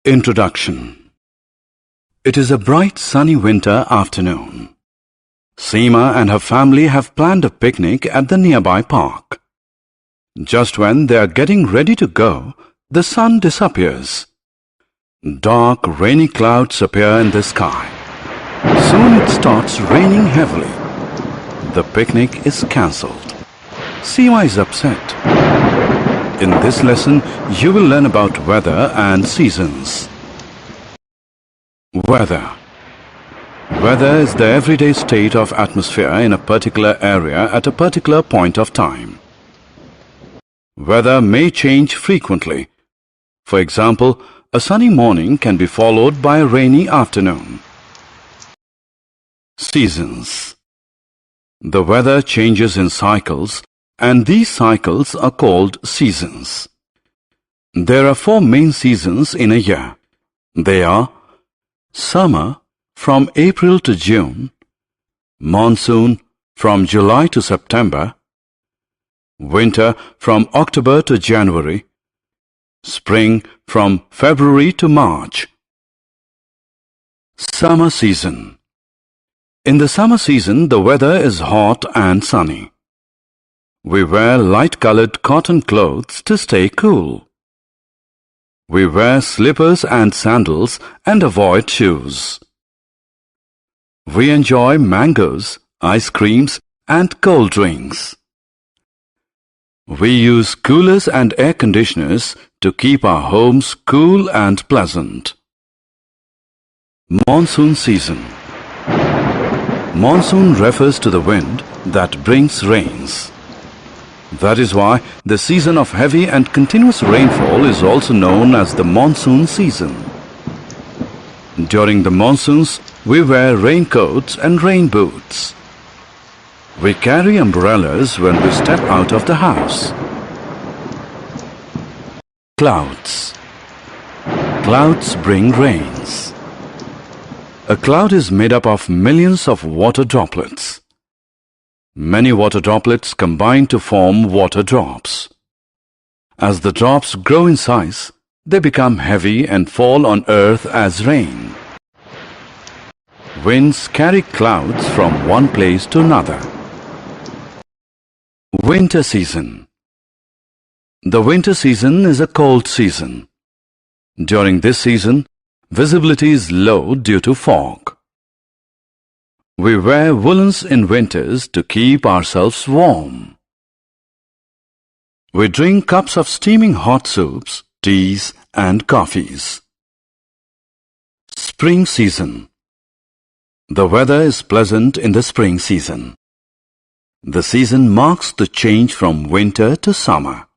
Introduction. It is a bright sunny winter afternoon. Seema and her family have planned a picnic at the nearby park. Just when they are getting ready to go, the sun disappears. Dark, rainy clouds appear in the sky. Soon it starts raining heavily. The picnic is cancelled. Seema is upset. In this lesson, you will learn about weather and seasons. Weather. Weather is the everyday state of atmosphere in a particular area at a particular point of time. Weather may change frequently. For example, a sunny morning can be followed by a rainy afternoon. Seasons. The weather changes in cycles, and these cycles are called seasons. There are 4 main seasons in a year. They are summer from April to June, monsoon from July to September, winter from October to January, spring from February to March. Summer season. In the summer season, the weather is hot and sunny. We wear light-colored cotton clothes to stay cool. We wear slippers and sandals and avoid shoes. We enjoy mangoes, ice creams, and cold drinks. We use coolers and air conditioners to keep our homes cool and pleasant. Monsoon season. Monsoon refers to the wind that brings rains. That is why the season of heavy and continuous rainfall is also known as the monsoon season. During the monsoons, we wear raincoats and rain boots. We carry umbrellas when we step out of the house. Clouds. Clouds bring rains. A cloud is made up of millions of water droplets. Many water droplets combine to form water drops. As the drops grow in size, they become heavy and fall on earth as rain. Winds carry clouds from one place to another. Winter season. The winter season is a cold season. During this season, visibility is low due to fog. We wear woolens in winters to keep ourselves warm. We drink cups of steaming hot soups, teas, and coffees. Spring season. The weather is pleasant in the spring season. The season marks the change from winter to summer.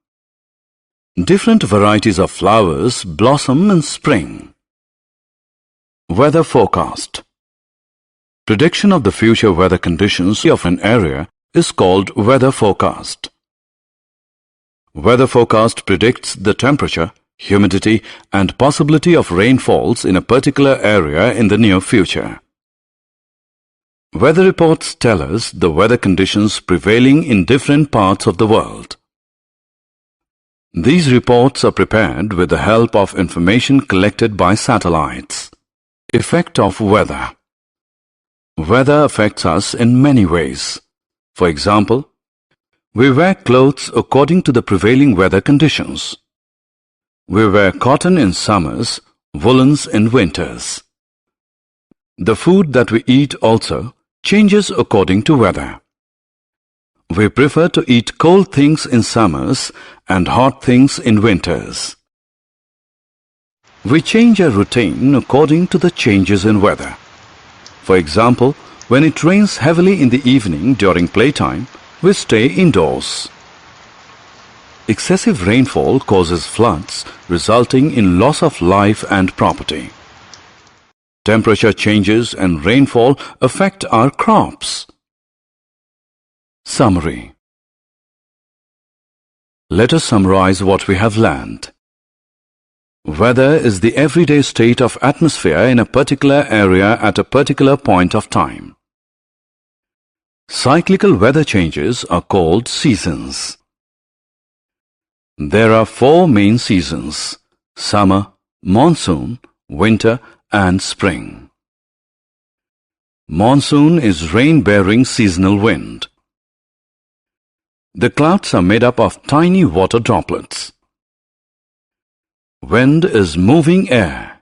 Different varieties of flowers blossom in spring. Weather forecast. Prediction of the future weather conditions of an area is called weather forecast. Weather forecast predicts the temperature, humidity, and possibility of rainfalls in a particular area in the near future. Weather reports tell us the weather conditions prevailing in different parts of the world. These reports are prepared with the help of information collected by satellites. Effect of weather. Weather affects us in many ways. For example, we wear clothes according to the prevailing weather conditions. We wear cotton in summers, woolens in winters. The food that we eat also changes according to weather. We prefer to eat cold things in summers and hot things in winters. We change our routine according to the changes in weather. For example, when it rains heavily in the evening during playtime, we stay indoors. Excessive rainfall causes floods, resulting in loss of life and property. Temperature changes and rainfall affect our crops. Summary. Let us summarize what we have learned. Weather is the everyday state of atmosphere in a particular area at a particular point of time. Cyclical weather changes are called seasons. There are four main seasons: summer, monsoon, winter, and spring. Monsoon is rain-bearing seasonal wind. The clouds are made up of tiny water droplets. Wind is moving air.